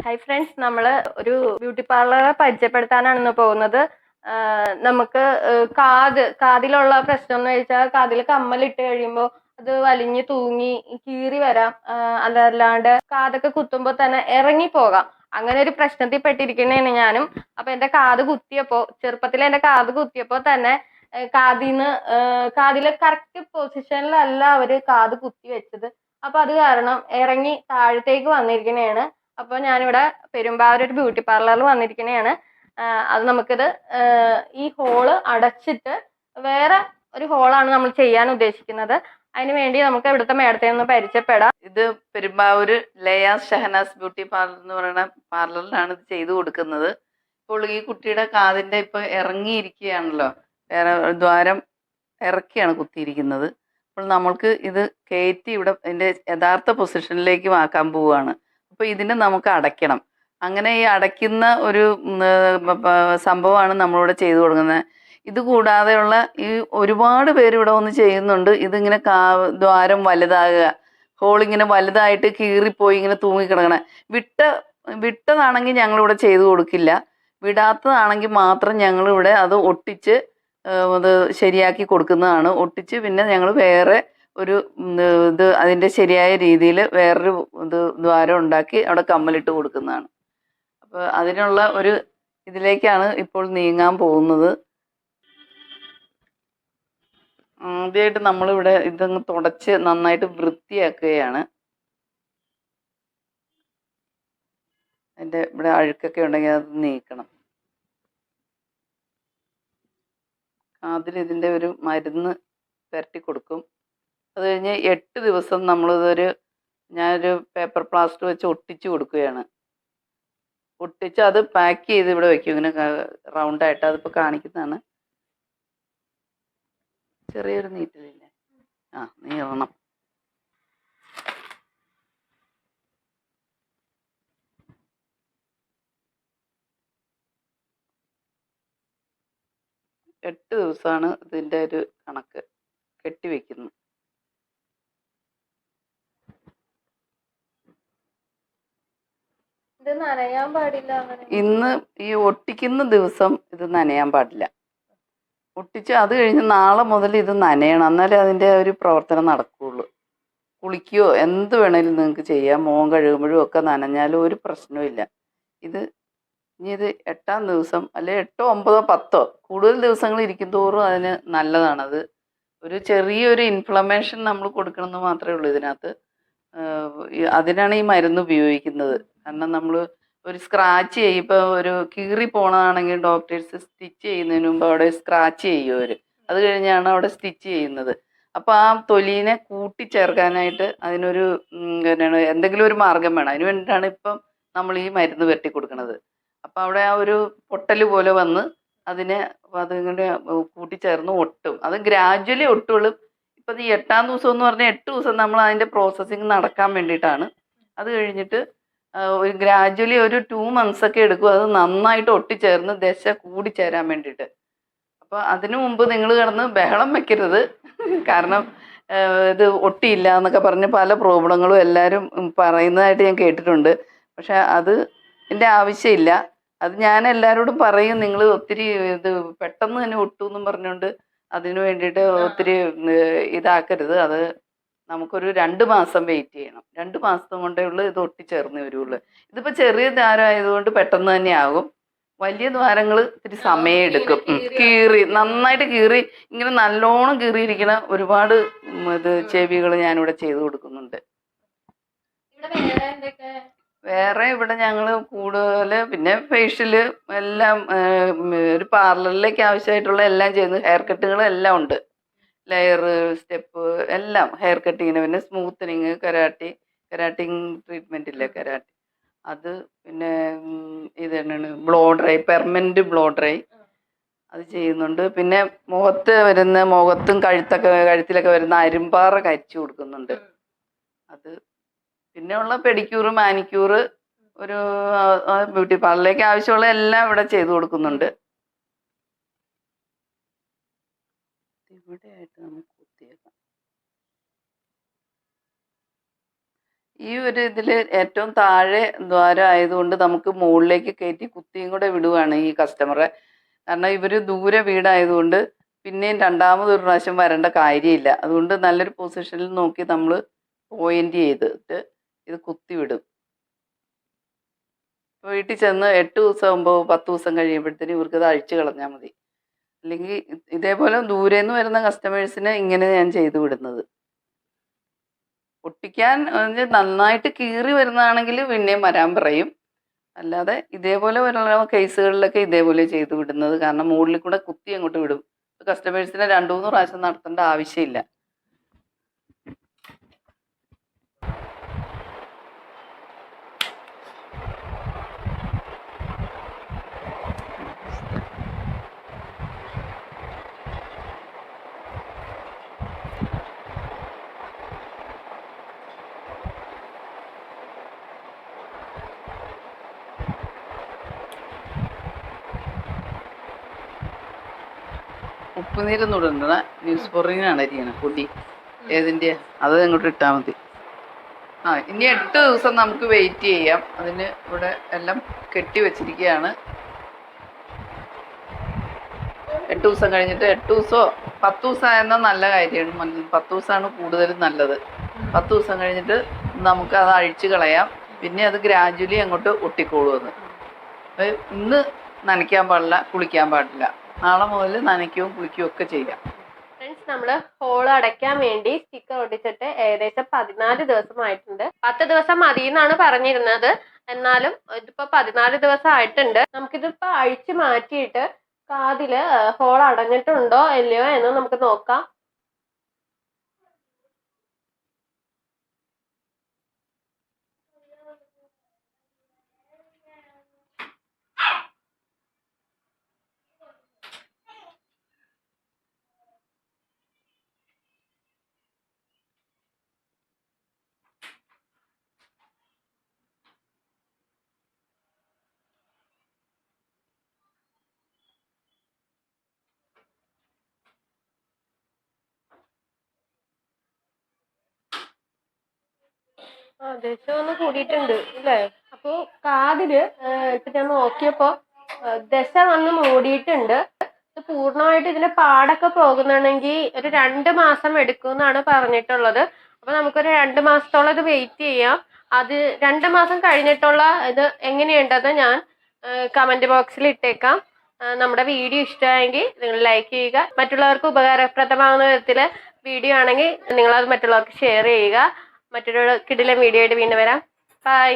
Hi friends, നമ്മൾ ഒരു beauty പാർലറെ പരിചയപ്പെടുത്താനാണ് പോകുന്നത്. നമുക്ക് കാതിലുള്ള പ്രശ്നം എന്ന് വെച്ചാൽ കാതിൽ കമ്മലിട്ട് കഴിയുമ്പോൾ അത് വലിഞ്ഞു തൂങ്ങി കീറി വരാം. അതല്ലാണ്ട് കാതൊക്കെ കുത്തുമ്പോൾ തന്നെ ഇറങ്ങിപ്പോകാം. അങ്ങനെ ഒരു പ്രശ്നത്തിൽ പെട്ടിരിക്കുന്നതാണ് ഞാനും. അപ്പൊ എന്റെ ചെറുപ്പത്തിൽ എന്റെ കാത് കുത്തിയപ്പോ തന്നെ കാതിലെ കറക്റ്റ് പൊസിഷനിലല്ല അവര് കാത് കുത്തി വെച്ചത്. അപ്പൊ അത് കാരണം ഇറങ്ങി താഴത്തേക്ക് വന്നിരിക്കുന്നതാണ്. അപ്പോൾ ഞാനിവിടെ പെരുമ്പാവൂർ ഒരു ബ്യൂട്ടി പാർലറിൽ വന്നിരിക്കുന്നതാണ്. അത് നമുക്കിത് ഈ ഹോള് അടച്ചിട്ട് വേറെ ഒരു ഹോളാണ് നമ്മൾ ചെയ്യാൻ ഉദ്ദേശിക്കുന്നത്. അതിന് വേണ്ടി നമുക്ക് ഇവിടുത്തെ മേഡത്തെ ഒന്ന് പരിചയപ്പെടാം. ഇത് പെരുമ്പാവൂര് ലയാസ് ഷഹനാസ് ബ്യൂട്ടി പാർലർ എന്ന് പറയുന്ന പാർലറിലാണ് ഇത് ചെയ്തു കൊടുക്കുന്നത്. ഇപ്പോൾ ഈ കുട്ടിയുടെ കാതിൻ്റെ ഇപ്പൊ ഇറങ്ങിയിരിക്കുകയാണല്ലോ, വേറെ ദ്വാരം ഇറക്കിയാണ് കുത്തിയിരിക്കുന്നത്. അപ്പോൾ നമ്മൾക്ക് ഇത് കയറ്റി ഇവിടെ ഇതിൻ്റെ യഥാർത്ഥ പൊസിഷനിലേക്ക് ആക്കാൻ പോവുകയാണ്. അപ്പോൾ ഇതിനെ നമുക്ക് അടയ്ക്കണം. അങ്ങനെ ഈ അടയ്ക്കുന്ന ഒരു സംഭവമാണ് നമ്മളിവിടെ ചെയ്തു കൊടുക്കുന്നത്. ഇത് കൂടാതെയുള്ള ഈ ഒരുപാട് പേര് ഇവിടെ വന്ന് ചെയ്യുന്നുണ്ട്. ഇതിങ്ങനെ ദ്വാരം വലുതാകുക, ഹോളിങ്ങനെ വലുതായിട്ട് കീറിപ്പോയി ഇങ്ങനെ തൂങ്ങിക്കിടക്കണേ. വിട്ടതാണെങ്കിൽ ഞങ്ങളിവിടെ ചെയ്തു കൊടുക്കില്ല. വിടാത്തതാണെങ്കിൽ മാത്രം ഞങ്ങളിവിടെ അത് ഒട്ടിച്ച് അത് ശരിയാക്കി കൊടുക്കുന്നതാണ്. ഒട്ടിച്ച് പിന്നെ ഞങ്ങൾ വേറെ ഒരു ഇത് അതിൻ്റെ ശരിയായ രീതിയിൽ വേറൊരു ദ്വാരം ഉണ്ടാക്കി അവിടെ കമ്മലിട്ട് കൊടുക്കുന്നതാണ്. അപ്പോൾ അതിനുള്ള ഒരു ഇതിലേക്കാണ് ഇപ്പോൾ നീങ്ങാൻ പോകുന്നത്. ആദ്യമായിട്ട് നമ്മളിവിടെ ഇതങ്ങ് തുടച്ച് നന്നായിട്ട് വൃത്തിയാക്കുകയാണ്. അതിൻ്റെ ഇവിടെ അഴുക്കൊക്കെ ഉണ്ടെങ്കിൽ അത് നീക്കണം. ഇതിൻ്റെ ഒരു മരുന്ന് പുരട്ടി കൊടുക്കും. അത് കഴിഞ്ഞ് 8 ദിവസം ഞാനൊരു പേപ്പർ പ്ലാസ്റ്റർ വെച്ച് ഒട്ടിച്ച് കൊടുക്കുകയാണ്. ഒട്ടിച്ച് അത് പാക്ക് ചെയ്ത് ഇവിടെ വെക്കും, ഇങ്ങനെ റൗണ്ടായിട്ട്. അതിപ്പോൾ കാണിക്കുന്നതാണ്. ചെറിയൊരു നീറ്റലില്ലേ, നീറണം. എട്ട് ദിവസമാണ് ഇതിൻ്റെ ഒരു കണക്ക്. കെട്ടിവെക്കുന്നു. ഇന്ന് ഈ ഒട്ടിക്കുന്ന ദിവസം ഇത് നനയാൻ പാടില്ല. ഒട്ടിച്ച് അത് കഴിഞ്ഞ് നാളെ മുതൽ ഇത് നനയണം. എന്നാലേ അതിൻ്റെ ഒരു പ്രവർത്തനം നടക്കുകയുള്ളൂ. കുളിക്കുകയോ എന്ത് വേണേലും നിങ്ങൾക്ക് ചെയ്യാം. മുഖം കഴുകുമ്പോഴും ഒക്കെ നനഞ്ഞാലും ഒരു പ്രശ്നവും. ഇത് 8-ാം ദിവസം അല്ലെ 8, 9, 10 കൂടുതൽ ദിവസങ്ങൾ ഇരിക്കും തോറും അതിന് നല്ലതാണത്. ഒരു ചെറിയൊരു ഇൻഫ്ലമേഷൻ നമ്മൾ കൊടുക്കണമെന്ന് മാത്രമേ ഉള്ളൂ ഇതിനകത്ത്. അതിനാണ് ഈ മരുന്ന് ഉപയോഗിക്കുന്നത്. കാരണം നമ്മൾ ഒരു സ്ക്രാച്ച് ഇപ്പോൾ ഒരു കീറി പോണതാണെങ്കിൽ ഡോക്ടേഴ്സ് സ്റ്റിച്ച് ചെയ്യുന്നതിന് മുമ്പ് അവിടെ സ്ക്രാച്ച് ചെയ്യും അവർ. അത് കഴിഞ്ഞാണ് അവിടെ സ്റ്റിച്ച് ചെയ്യുന്നത്. അപ്പോൾ ആ തൊലീനെ കൂട്ടിച്ചേർക്കാനായിട്ട് അതിനൊരു എന്തെങ്കിലും ഒരു മാർഗം വേണം. അതിന് വേണ്ടിയിട്ടാണ് ഇപ്പം നമ്മൾ ഈ മരുന്ന് വെട്ടി കൊടുക്കുന്നത്. അപ്പം അവിടെ ആ ഒരു പൊട്ടൽ പോലെ വന്ന് അതിങ്ങനെ കൂട്ടിച്ചേർന്ന് ഒട്ടും. അത് ഗ്രാജ്വലി ഒട്ടുള്ളൂ. ഇപ്പം ഈ 8-ാം ദിവസം എന്ന് പറഞ്ഞാൽ 8 ദിവസം നമ്മൾ അതിൻ്റെ പ്രോസസ്സിങ് നടക്കാൻ വേണ്ടിയിട്ടാണ്. അത് കഴിഞ്ഞിട്ട് ഒരു ഗ്രാജ്വലി ഒരു 2 months ഒക്കെ എടുക്കും അത് നന്നായിട്ട് ഒട്ടിച്ചേർന്ന് ദശ കൂടിച്ചേരാൻ വേണ്ടിയിട്ട്. അപ്പോൾ അതിനു മുമ്പ് നിങ്ങൾ കിടന്ന് ബഹളം വെക്കരുത്. കാരണം ഇത് ഒട്ടിയില്ല എന്നൊക്കെ പറഞ്ഞ് പല പ്രോബ്ലങ്ങളും എല്ലാവരും പറയുന്നതായിട്ട് ഞാൻ കേട്ടിട്ടുണ്ട്. പക്ഷെ എൻ്റെ ആവശ്യമില്ല. അത് ഞാൻ എല്ലാവരോടും പറയും, നിങ്ങൾ ഒത്തിരി ഇത് പെട്ടെന്ന് തന്നെ ഒട്ടുമെന്നും പറഞ്ഞുകൊണ്ട് അതിന് വേണ്ടിയിട്ട് ഒത്തിരി ഇതാക്കരുത്. അത് നമുക്കൊരു 2 മാസം വെയിറ്റ് ചെയ്യണം. 2 മാസം കൊണ്ടേ ഉള്ളൂ ഇത് ഒട്ടിച്ചേർന്ന് വരുള്ളൂ. ഇതിപ്പോൾ ചെറിയ ദ്വാരം ആയതുകൊണ്ട് പെട്ടെന്ന് തന്നെ ആകും. വലിയ ദ്വാരങ്ങൾ ഇത്തിരി സമയം എടുക്കും. നന്നായിട്ട് കീറി ഇങ്ങനെ നല്ലോണം കീറിയിരിക്കുന്ന ഒരുപാട് ചെവികൾ ഞാനിവിടെ ചെയ്തു കൊടുക്കുന്നുണ്ട്. വേറെ ഇവിടെ ഞങ്ങൾ കൂടുതൽ പിന്നെ ഫേഷ്യൽ എല്ലാം ഒരു പാർലറിലേക്ക് ആവശ്യമായിട്ടുള്ള എല്ലാം ചെയ്യുന്നു. ഹെയർ കട്ടുകളെല്ലാം ഉണ്ട്. ലെയർ, സ്റ്റെപ്പ് എല്ലാം ഹെയർ കട്ടിങ്ങിന്. പിന്നെ സ്മൂത്തനിങ്, കെരാട്ടിങ് ട്രീറ്റ്മെൻ്റ് ഇല്ലേ, കെരാട്ടി അത്. പിന്നെ ഇത് തന്നെയാണ് പെർമനൻറ്റ് ബ്ലോ ഡ്രൈ അത് ചെയ്യുന്നുണ്ട്. പിന്നെ മുഖത്തും കഴുത്തിലൊക്കെ വരുന്ന അരുമ്പാറ കരിച്ചു കൊടുക്കുന്നുണ്ട്. അത് പിന്നെ ഉള്ള പെഡിക്യൂറ്, മാനിക്യൂറ്, ഒരു ബ്യൂട്ടി പാർലറിലേക്ക് ആവശ്യമുള്ള എല്ലാം ഇവിടെ ചെയ്തു കൊടുക്കുന്നുണ്ട്. ഇവിടെയായിട്ട് നമുക്ക് കുത്തിയേക്കാം. ഈ ഒരു ഇതിൽ ഏറ്റവും താഴെ ദ്വാരം ആയതുകൊണ്ട് നമുക്ക് മുകളിലേക്ക് കയറ്റി കുത്തിയും കൂടെ വിടുവാണ് ഈ കസ്റ്റമറെ. കാരണം ഇവർ ദൂരെ വീടായതുകൊണ്ട് പിന്നെയും രണ്ടാമതൊരു പ്രാവശ്യം വരേണ്ട കാര്യമില്ല. അതുകൊണ്ട് നല്ലൊരു പൊസിഷനിൽ നോക്കി നമ്മൾ പോയിന്റ് ചെയ്തിട്ട് ഇത് കുത്തി വിടും. വീട്ടിൽ ചെന്ന് 8 ദിവസം ആകുമ്പോൾ 10 ദിവസം കഴിയുമ്പോഴത്തേനും ഇവർക്കത് അഴിച്ചു കളഞ്ഞാൽ മതി. അല്ലെങ്കിൽ ഇതേപോലെ ദൂരേന്ന് വരുന്ന കസ്റ്റമേഴ്സിന് ഇങ്ങനെ ഞാൻ ചെയ്തു വിടുന്നത്. ഒട്ടിക്കാൻ നന്നായിട്ട് കീറി വരുന്നതാണെങ്കിൽ പിന്നെയും വരാൻ പറയും. അല്ലാതെ ഇതേപോലെ വരുന്ന കേസുകളിലൊക്കെ ഇതേപോലെ ചെയ്തു വിടുന്നത്. കാരണം മുകളിൽ കൂടെ കുത്തി അങ്ങോട്ട് വിടും. കസ്റ്റമേഴ്സിനെ 2-3 പ്രാവശ്യം നടത്തേണ്ട ആവശ്യമില്ല. ഉപ്പുനീരൊന്നും ഇടണ്ട, ന്യൂസ് പൊറിനാണ് അരിയണം പൊടി. ഏതിൻ്റെ അത് അങ്ങോട്ട് ഇട്ടാൽ മതി. ഇനി 8 ദിവസം നമുക്ക് വെയിറ്റ് ചെയ്യാം. അതിന് ഇവിടെ എല്ലാം കെട്ടി വെച്ചിരിക്കുകയാണ്. 8 ദിവസം കഴിഞ്ഞിട്ട് 8 ദിവസമോ 10 ദിവസം ആയിരുന്നാൽ നല്ല കാര്യമാണ്. 10 ദിവസമാണ് കൂടുതലും നല്ലത്. 10 ദിവസം കഴിഞ്ഞിട്ട് നമുക്ക് അത് അഴിച്ചു കളയാം. പിന്നെ അത് ഗ്രാജുവലി അങ്ങോട്ട് ഒട്ടിക്കോളും. അത് ഇന്ന് നനയ്ക്കാൻ പാടില്ല, കുളിക്കാൻ പാടില്ല. നാളെ മുതൽ നനയ്ക്കുകയും കുളിക്കുകയും ഒക്കെ ചെയ്യാം. ഫ്രണ്ട്സ്, നമ്മള് ഹോള് അടയ്ക്കാൻ വേണ്ടി സ്റ്റിക്കർ ഒട്ടിച്ചിട്ട് ഏകദേശം 14 ദിവസമായിട്ടുണ്ട്. 10 ദിവസം മതി എന്നാണ് പറഞ്ഞിരുന്നത്. എന്നാലും ഇതിപ്പോ 14 ദിവസം ആയിട്ടുണ്ട്. നമുക്കിതിപ്പോ അഴിച്ചു മാറ്റിയിട്ട് കാതില് ഹോൾ അടഞ്ഞിട്ടുണ്ടോ ഇല്ലയോ എന്ന് നമുക്ക് നോക്കാം. ദേശം ഒന്ന് കൂടിയിട്ടുണ്ട് അല്ലേ? അപ്പൊ കാതില് ഇപ്പൊ ഞാൻ നോക്കിയപ്പോ ദശ വന്ന് മൂടിയിട്ടുണ്ട്. ഇത് പൂർണ്ണമായിട്ട് ഇതിന്റെ പാടൊക്കെ പോകുന്നുണ്ടെങ്കിൽ ഒരു 2 മാസം എടുക്കും എന്നാണ് പറഞ്ഞിട്ടുള്ളത്. അപ്പൊ നമുക്കൊരു 2 മാസത്തോളം ഇത് വെയിറ്റ് ചെയ്യാം. അത് 2 മാസം കഴിഞ്ഞിട്ടുള്ള ഇത് എങ്ങനെയുണ്ടെന്ന് ഞാൻ കമന്റ് ബോക്സിൽ ഇട്ടേക്കാം. നമ്മുടെ വീഡിയോ ഇഷ്ടമായെങ്കിൽ നിങ്ങൾ ലൈക്ക് ചെയ്യുക. മറ്റുള്ളവർക്ക് ഉപകാരപ്രദമാകുന്ന വിധത്തില് വീഡിയോ ആണെങ്കിൽ നിങ്ങളത് മറ്റുള്ളവർക്ക് ഷെയർ ചെയ്യുക. മറ്റൊരു കിടിലൻ വീഡിയോ ആയിട്ട് വീണ്ടും വരാം. ബൈ.